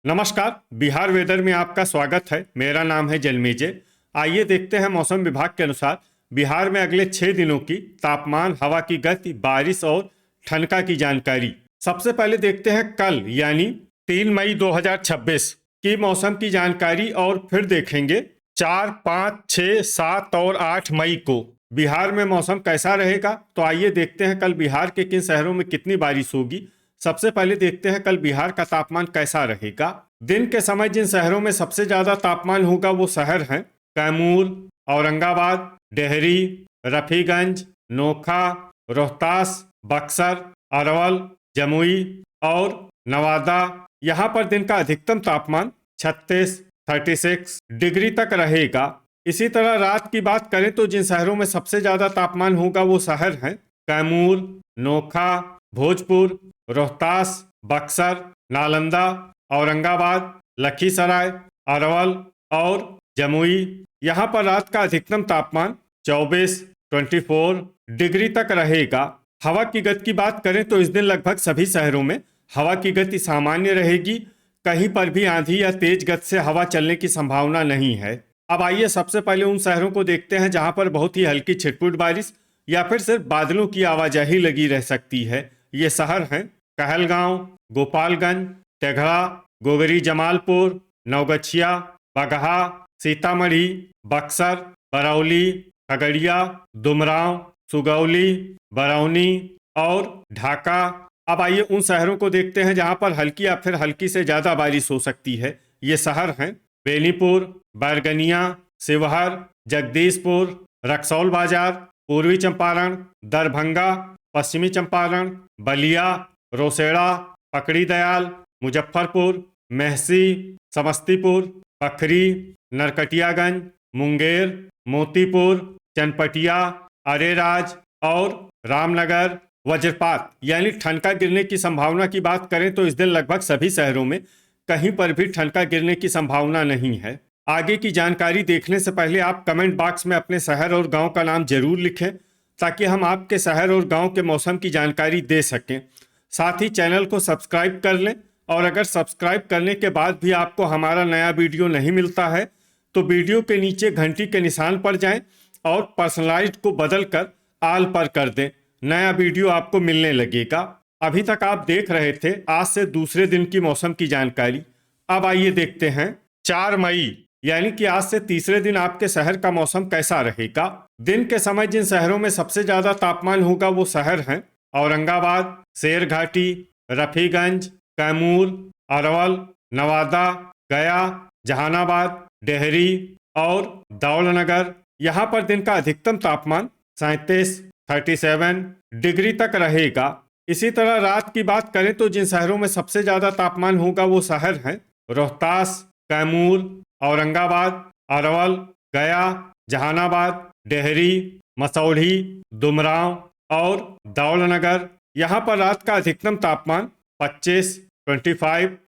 नमस्कार। बिहार वेदर में आपका स्वागत है। मेरा नाम है जन्मेजय। आइए देखते हैं मौसम विभाग के अनुसार बिहार में अगले 6 दिनों की तापमान, हवा की गति, बारिश और ठनका की जानकारी। सबसे पहले देखते हैं कल यानी 3 मई 2026 की मौसम की जानकारी और फिर देखेंगे 4, 5, 6, 7 और 8 मई को बिहार में मौसम कैसा रहेगा। तो आइए देखते हैं कल बिहार के किन शहरों में कितनी बारिश होगी। सबसे पहले देखते हैं कल बिहार का तापमान कैसा रहेगा। दिन के समय जिन शहरों में सबसे ज्यादा तापमान होगा वो शहर हैं कैमूर, औरंगाबाद, डेहरी, रफीगंज, नोखा, रोहतास, बक्सर, अरवल, जमुई और नवादा। यहाँ पर दिन का अधिकतम तापमान 36 डिग्री तक रहेगा। इसी तरह रात की बात करें तो जिन शहरों में सबसे ज्यादा तापमान होगा वो शहर हैं कैमूर, नोखा, भोजपुर, रोहतास, बक्सर, नालंदा, औरंगाबाद, लखीसराय, अरवल और जमुई। यहाँ पर रात का अधिकतम तापमान 24 डिग्री तक रहेगा। हवा की गति की बात करें तो इस दिन लगभग सभी शहरों में हवा की गति सामान्य रहेगी। कहीं पर भी आंधी या तेज गति से हवा चलने की संभावना नहीं है। अब आइए सबसे पहले उन शहरों को देखते हैं जहां पर बहुत ही हल्की छिटपुट बारिश या फिर सिर्फ बादलों की आवाजाही लगी रह सकती है। ये शहर हैं कहलगांव, गोपालगंज, तेघड़ा, गोगरी जमालपुर, नवगछिया, बगहा, सीतामढ़ी, बक्सर, बरौली, खगड़िया, दुमराव, सुगौली, बरौनी और ढाका। अब आइए उन शहरों को देखते हैं जहां पर हल्की या फिर हल्की से ज्यादा बारिश हो सकती है। ये शहर हैं बेनीपुर, बैरगनिया, शिवहर, जगदीशपुर, रक्सौल बाजार, पूर्वी चंपारण, दरभंगा, पश्चिमी चंपारण, बलिया, रोसेड़ा, पकड़ी दयाल, मुजफ्फरपुर, मेहसी, समस्तीपुर, पखरी, नरकटियागंज, मुंगेर, मोतीपुर, चनपटिया, अरेराज और रामनगर। वज्रपात यानी ठनका गिरने की संभावना की बात करें तो इस दिन लगभग सभी शहरों में कहीं पर भी ठनका गिरने की संभावना नहीं है। आगे की जानकारी देखने से पहले आप कमेंट बॉक्स में अपने शहर और गांव का नाम जरूर लिखें ताकि हम आपके शहर और गांव के मौसम की जानकारी दे सकें। साथ ही चैनल को सब्सक्राइब कर लें और अगर सब्सक्राइब करने के बाद भी आपको हमारा नया वीडियो नहीं मिलता है तो वीडियो के नीचे घंटी के निशान पर जाएं और पर्सनलाइज्ड को बदल कर आल पर कर दें। नया वीडियो आपको मिलने लगेगा। अभी तक आप देख रहे थे आज से दूसरे दिन की मौसम की जानकारी। अब आइए देखते हैं 4 मई यानी कि आज से तीसरे दिन आपके शहर का मौसम कैसा रहेगा। दिन के समय जिन शहरों में सबसे ज्यादा तापमान होगा वो शहर हैं औरंगाबाद, शेरघाटी, रफीगंज, कैमूर, अरवल, नवादा, गया, जहानाबाद, डेहरी और दौलनगर। यहाँ पर दिन का अधिकतम तापमान 37 डिग्री तक रहेगा। इसी तरह रात की बात करें तो जिन शहरों में सबसे ज्यादा तापमान होगा वो शहर हैं रोहतास, कैमूर, औरंगाबाद, अरवल, गया, जहानाबाद, डेहरी, मसौढ़ी, दुमराव और दौलनगर। यहाँ पर रात का अधिकतम तापमान 25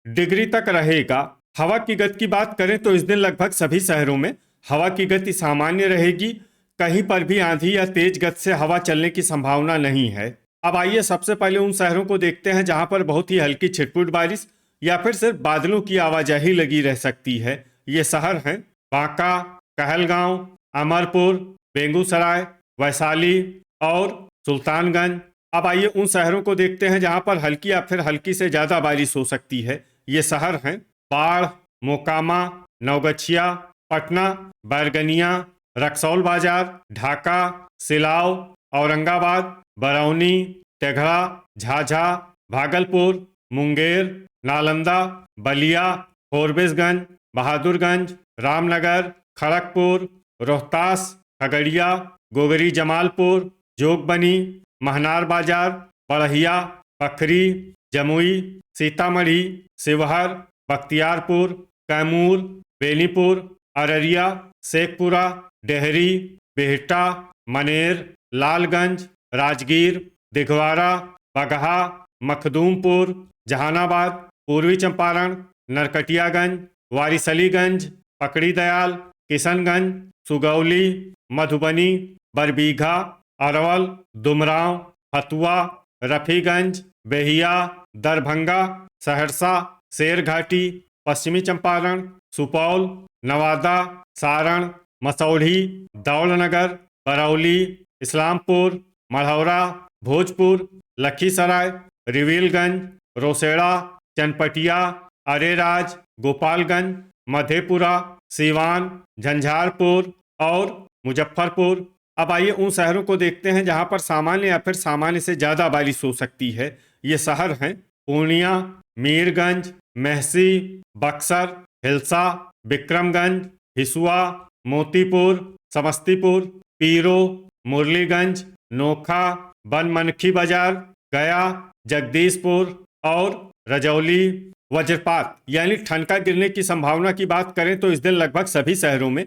डिग्री तक रहेगा। हवा की गति की बात करें तो इस दिन लगभग सभी शहरों में हवा की गति सामान्य रहेगी। कहीं पर भी आंधी या तेज गति से हवा चलने की संभावना नहीं है। अब आइए सबसे पहले उन शहरों को देखते हैं जहां पर बहुत ही हल्की छिटपुट बारिश या फिर सिर्फ बादलों की आवाजाही लगी रह सकती है। ये शहर हैं बांका, कहलगांव, अमरपुर, बेगूसराय, वैशाली और सुल्तानगंज। अब आइए उन शहरों को देखते हैं जहां पर हल्की या फिर हल्की से ज्यादा बारिश हो सकती है। ये शहर हैं बाढ़, मोकामा, नवगछिया, पटना, बैरगनिया, रक्सौल बाजार, ढाका, सिलाव, औरंगाबाद, बरौनी, तेघड़ा, झाझा, भागलपुर, मुंगेर, नालंदा, बलिया, फोरबिसगंज, बहादुरगंज, रामनगर, खड़गपुर, रोहतास, खगड़िया, गोगरी जमालपुर, जोगबनी, महनार बाजार, बड़हिया, पखरी, जमुई, सीतामढ़ी, शिवहर, बख्तियारपुर, कैमूर, बेनीपुर, अररिया, शेखपुरा, डेहरी, बिहटा, मनेर, लालगंज, राजगीर, दिघवारा, बगहा, मखदूमपुर, जहानाबाद, पूर्वी चंपारण, नरकटियागंज, वारिसलीगंज, पकड़ी दयाल, किशनगंज, सुगौली, मधुबनी, बरबीघा, अरवल, दुमराव, हथुआ, रफीगंज, बेहिया, दरभंगा, सहरसा, शेरघाटी, पश्चिमी चंपारण, सुपौल, नवादा, सारण, मसौढ़ी, दौलनगर, बरौली, इस्लामपुर, मढ़ौरा, भोजपुर, लखीसराय, रिविलगंज, रोसड़ा, चनपटिया, अरेराज, गोपालगंज, मधेपुरा, सीवान, झंझारपुर और मुजफ्फरपुर। अब आइए उन शहरों को देखते हैं जहां पर सामान्य या फिर सामान्य से ज़्यादा बारिश हो सकती है। ये शहर हैं पूर्णिया, मीरगंज, मेहसी, बक्सर, हिलसा, विक्रमगंज, हिसुआ, मोतीपुर, समस्तीपुर, पीरो, मुरलीगंज, नोखा, बनमनखी बाजार, गया, जगदीशपुर और रजौली। वज्रपात यानी ठनका गिरने की संभावना की बात करें तो इस दिन लगभग सभी शहरों में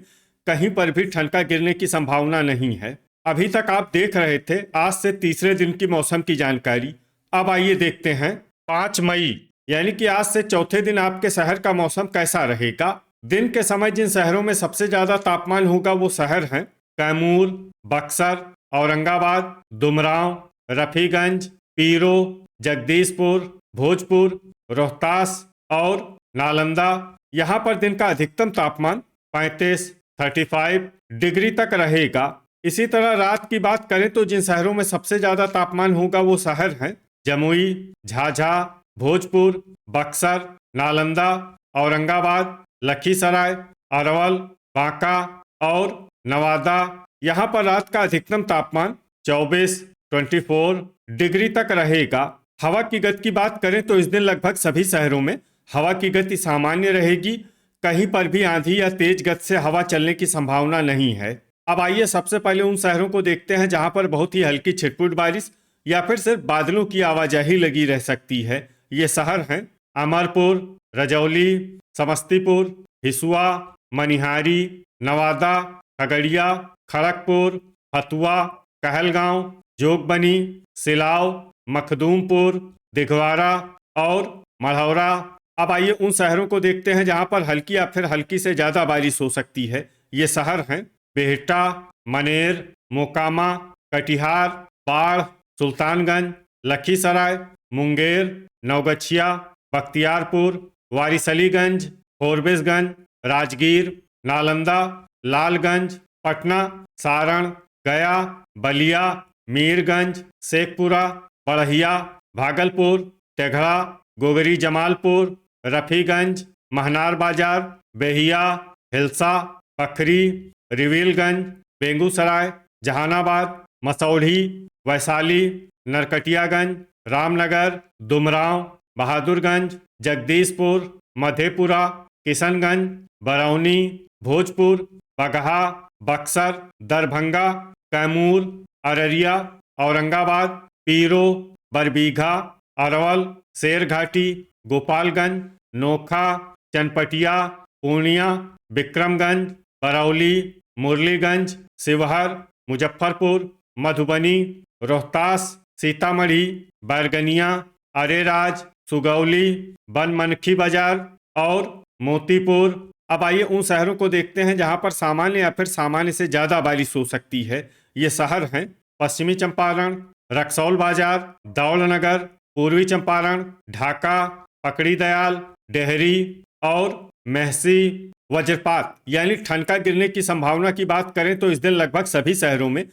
कहीं पर भी ठनका गिरने की संभावना नहीं है। अभी तक आप देख रहे थे आज से तीसरे दिन की मौसम की जानकारी। अब आइए देखते हैं 5 मई यानी कि आज से चौथे दिन आपके शहर का मौसम कैसा रहेगा। दिन के समय जिन शहरों में सबसे ज्यादा तापमान होगा वो शहर हैं कैमूर, बक्सर, औरंगाबाद, दुमराव, रफीगंज, पीरो, जगदीशपुर, भोजपुर, रोहतास और नालंदा। यहाँ पर दिन का अधिकतम तापमान 35 डिग्री तक रहेगा। इसी तरह रात की बात करें तो जिन शहरों में सबसे ज्यादा तापमान होगा वो शहर हैं जमुई, झाझा, भोजपुर, बक्सर, नालंदा, औरंगाबाद, लखीसराय, अरवल, बांका और नवादा। यहाँ पर रात का अधिकतम तापमान 24 डिग्री तक रहेगा। हवा की गति की बात करें तो इस दिन लगभग सभी शहरों में हवा की गति सामान्य रहेगी। कहीं पर भी आंधी या तेज गति से हवा चलने की संभावना नहीं है। अब आइए सबसे पहले उन शहरों को देखते हैं जहां पर बहुत ही हल्की छिटपुट बारिश या फिर सिर्फ बादलों की आवाजाही लगी रह सकती है। ये शहर हैं अमरपुर, रजौली, समस्तीपुर, हिसुआ, मनिहारी, नवादा, खगड़िया, खड़गपुर, फतुआ, कहलगांव, जोगबनी, सिलाव, मखदूमपुर, दिघवारा और मढ़ौरा। अब आइए उन शहरों को देखते हैं जहां पर हल्की या फिर हल्की से ज्यादा बारिश हो सकती है। ये शहर हैं बेहटा, मनेर, मोकामा, कटिहार, बाढ़, सुल्तानगंज, लखीसराय, मुंगेर, नवगछिया, बख्तियारपुर, वारिसलीगंज, फोरबिसगंज, राजगीर, नालंदा, लालगंज, पटना, सारण, गया, बलिया, मीरगंज, शेखपुरा, बड़हिया, भागलपुर, तेघड़ा, गोगरी जमालपुर, रफीगंज, महनार बाजार, बेहिया, हिलसा, पखरी, रिविलगंज, बेगूसराय, जहानाबाद, मसौढ़ी, वैशाली, नरकटियागंज, रामनगर, दुमराव, बहादुरगंज, जगदीशपुर, मधेपुरा, किशनगंज, बरौनी, भोजपुर, बगहा, बक्सर, दरभंगा, कैमूर, अररिया, औरंगाबाद, पीरो, बरबीघा, अरवल, शेरघाटी, गोपालगंज, नोखा, चनपटिया, पूर्णिया, विक्रमगंज, बरौली, मुरलीगंज, शिवहर, मुजफ्फरपुर, मधुबनी, रोहतास, सीतामढ़ी, बैरगनिया, अरेराज, सुगौली, बनमनखी बाजार और मोतीपुर। अब आइए उन शहरों को देखते हैं जहां पर सामान्य या फिर सामान्य से ज्यादा बारिश हो सकती है। ये शहर हैं पश्चिमी चंपारण, रक्सौल बाजार, दौलनगर, पूर्वी चंपारण, ढाका, पकड़ी दयाल, डेहरी और मेहसी। वज्रपात यानी ठनका गिरने की संभावना की बात करें तो इस दिन लगभग सभी शहरों में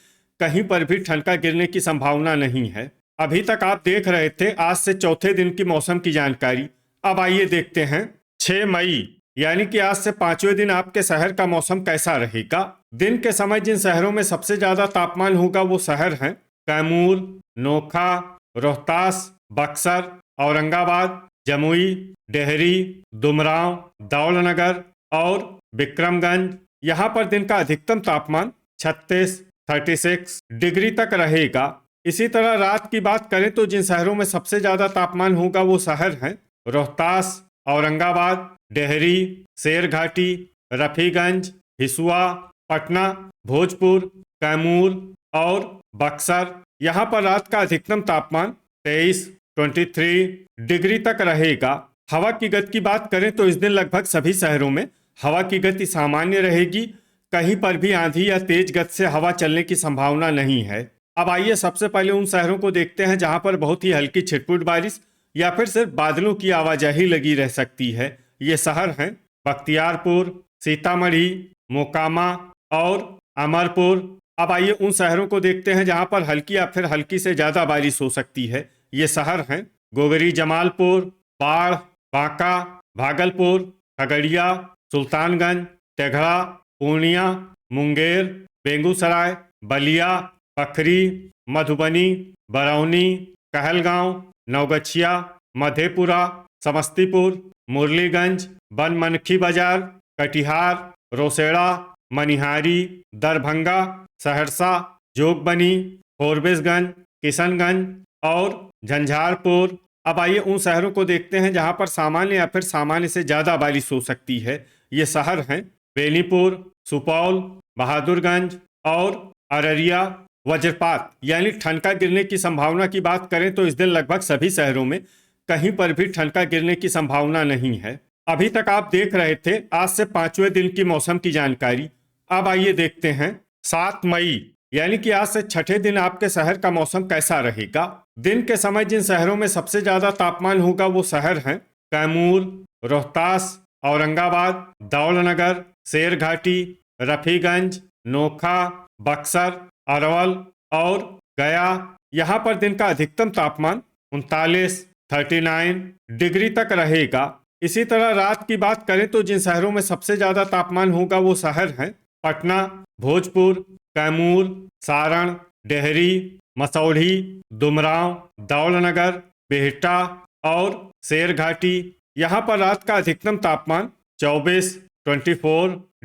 कहीं पर भी ठनका गिरने की संभावना नहीं है। अभी तक आप देख रहे थे आज से चौथे दिन की मौसम की जानकारी। अब आइए देखते हैं 6 मई यानी कि आज से 5वें दिन आपके शहर का मौसम कैसा रहेगा। दिन के समय जिन शहरों में सबसे ज्यादा तापमान होगा वो शहर हैं कैमूर, नोखा, रोहतास, बक्सर, औरंगाबाद, जमुई, डेहरी, दुमराव, दौलनगर और विक्रमगंज। यहाँ पर दिन का अधिकतम तापमान 36 डिग्री तक रहेगा। इसी तरह रात की बात करें तो जिन शहरों में सबसे ज्यादा तापमान होगा वो शहर हैं रोहतास, औरंगाबाद, डेहरी, शेरघाटी, रफीगंज, हिसुआ, पटना, भोजपुर, कैमूर और बक्सर। यहाँ पर रात का अधिकतम तापमान 23 डिग्री तक रहेगा। हवा की गति की बात करें तो इस दिन लगभग सभी शहरों में हवा की गति सामान्य रहेगी। कहीं पर भी आंधी या तेज गति से हवा चलने की संभावना नहीं है। अब आइए सबसे पहले उन शहरों को देखते हैं जहां पर बहुत ही हल्की छिटपुट बारिश या फिर सिर्फ बादलों की आवाजाही लगी रह सकती है। ये शहर हैं बख्तियारपुर, सीतामढ़ी, मोकामा और अमरपुर। अब आइए उन शहरों को देखते हैं जहां पर हल्की या फिर हल्की से ज़्यादा बारिश हो सकती है। ये शहर हैं गोगरी, जमालपुर, बाढ़, बांका, भागलपुर, खगड़िया, सुल्तानगंज, तेघड़ा, पूर्णिया, मुंगेर, बेगूसराय, बलिया, पखरी, मधुबनी, बरौनी, कहलगांव, नवगछिया, मधेपुरा, समस्तीपुर, मुरलीगंज, बनमनखी बाजार, कटिहार, रोसड़ा, मनिहारी, दरभंगा, सहरसा, जोगबनी, फोरबिसगंज, किशनगंज और झंझारपुर। अब आइए उन शहरों को देखते हैं जहां पर सामान्य या फिर सामान्य से ज़्यादा बारिश हो सकती है। ये शहर हैं बेनीपुर, सुपौल, बहादुरगंज और अररिया। वज्रपात यानी ठनका गिरने की संभावना की बात करें तो इस दिन लगभग सभी शहरों में कहीं पर भी ठनका गिरने की संभावना नहीं है। अभी तक आप देख रहे थे आज से 5वें दिन की मौसम की जानकारी। अब आइए देखते हैं 7 मई यानी कि आज से 6ठे दिन आपके शहर का मौसम कैसा रहेगा। दिन के समय जिन शहरों में सबसे ज्यादा तापमान होगा वो शहर हैं कैमूर, रोहतास, औरंगाबाद, दौलनगर, शेरघाटी, रफीगंज, नोखा, बक्सर, अरवल और गया। यहाँ पर दिन का अधिकतम तापमान 39 डिग्री तक रहेगा। इसी तरह रात की बात करें तो जिन शहरों में सबसे ज्यादा तापमान होगा वो शहर हैं पटना, भोजपुर, कैमूर, सारण, डेहरी, मसौढ़ी, दुमराव, दौलनगर, बिहटा और शेरघाटी। यहाँ पर रात का अधिकतम तापमान 24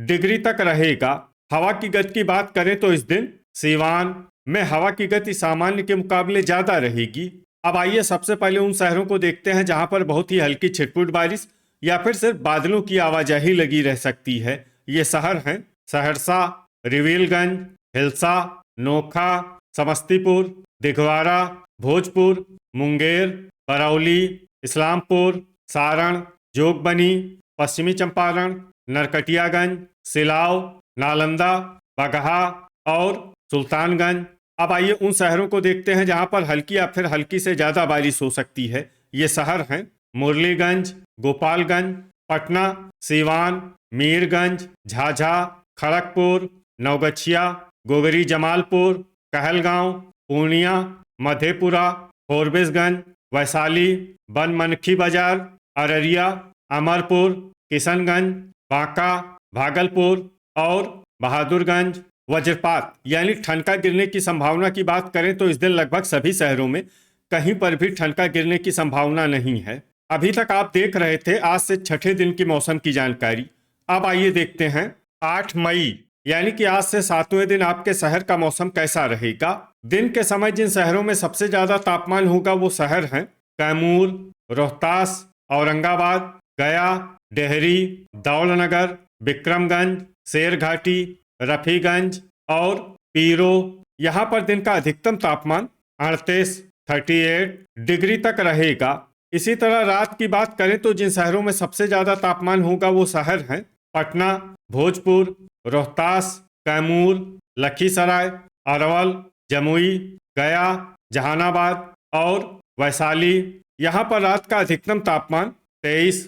डिग्री तक रहेगा। हवा की गति की बात करें तो इस दिन सीवान में हवा की गति सामान्य के मुकाबले ज्यादा रहेगी। अब आइए सबसे पहले उन शहरों को देखते हैं जहां पर बहुत ही हल्की छिटपुट बारिश या फिर सिर्फ बादलों की आवाजाही लगी रह सकती है। ये शहर हैं सहरसा, रिविलगंज, हिलसा, नोखा, समस्तीपुर, दिघवारा, भोजपुर, मुंगेर, बरौली, इस्लामपुर, सारण, जोगबनी, पश्चिमी चंपारण, नरकटियागंज, सिलाव, नालंदा, बगहा और सुल्तानगंज। अब आइए उन शहरों को देखते हैं जहां पर हल्की या फिर हल्की से ज्यादा बारिश हो सकती है। ये शहर हैं मुरलीगंज, गोपालगंज, पटना, सीवान, मीरगंज, झाझा, खड़गपुर, नवगछिया, गोगरी, जमालपुर, कहलगांव, पूर्णिया, मधेपुरा, फोरबिसगंज, वैशाली, बनमनखी बाजार, अररिया, अमरपुर, किशनगंज, बांका, भागलपुर और बहादुरगंज। वज्रपात यानी ठनका गिरने की संभावना की बात करें तो इस दिन लगभग सभी शहरों में कहीं पर भी ठनका गिरने की संभावना नहीं है। अभी तक आप देख रहे थे आज से 6ठे दिन की मौसम की जानकारी। अब आइए देखते हैं 8 मई यानी कि आज से 7वें दिन आपके शहर का मौसम कैसा रहेगा। दिन के समय जिन शहरों में सबसे ज्यादा तापमान होगा वो शहर हैं कैमूर, रोहतास, औरंगाबाद, गया, डेहरी, दौलनगर, विक्रमगंज, शेरघाटी, रफीगंज और पीरो। यहाँ पर दिन का अधिकतम तापमान 38 डिग्री तक रहेगा। इसी तरह रात की बात करें तो जिन शहरों में सबसे ज्यादा तापमान होगा वो शहर हैं पटना, भोजपुर, रोहतास, कैमूर, लखीसराय, अरवल, जमुई, गया, जहानाबाद और वैशाली। यहाँ पर रात का अधिकतम तापमान 23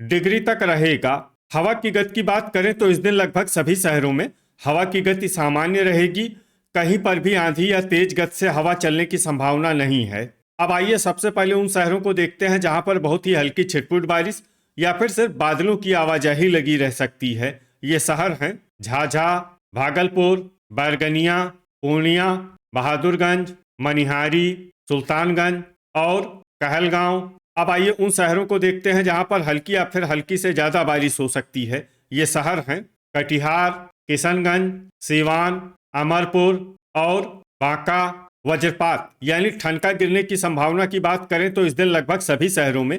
डिग्री तक रहेगा। हवा की गति की बात करें तो इस दिन लगभग सभी शहरों में हवा की गति सामान्य रहेगी। कहीं पर भी आंधी या तेज गति से हवा चलने की संभावना नहीं है। अब आइए सबसे पहले उन शहरों को देखते हैं जहां पर बहुत ही हल्की छिटपुट बारिश या फिर सिर्फ बादलों की आवाजाही लगी रह सकती है। ये शहर हैं झाझा, भागलपुर, बैरगनिया, पूर्णिया, बहादुरगंज, मनिहारी, सुल्तानगंज और कहलगांव। अब आइए उन शहरों को देखते हैं जहां पर हल्की या फिर हल्की से ज्यादा बारिश हो सकती है। ये शहर हैं कटिहार, किशनगंज, सीवान, अमरपुर और बांका। वज्रपात यानी ठनका गिरने की संभावना की बात करें तो इस दिन लगभग सभी शहरों में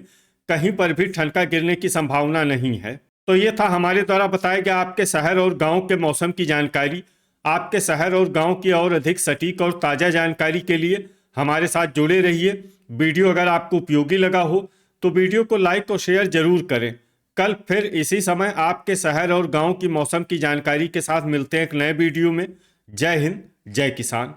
कहीं पर भी ठनका गिरने की संभावना नहीं है। तो ये था हमारे द्वारा बताया गया आपके शहर और गांव के मौसम की जानकारी। आपके शहर और गांव की और अधिक सटीक और ताज़ा जानकारी के लिए हमारे साथ जुड़े रहिए। वीडियो अगर आपको उपयोगी लगा हो तो वीडियो को लाइक और शेयर जरूर करें। कल फिर इसी समय आपके शहर और गांव की मौसम की जानकारी के साथ मिलते हैं एक नए वीडियो में। जय हिंद, जय किसान।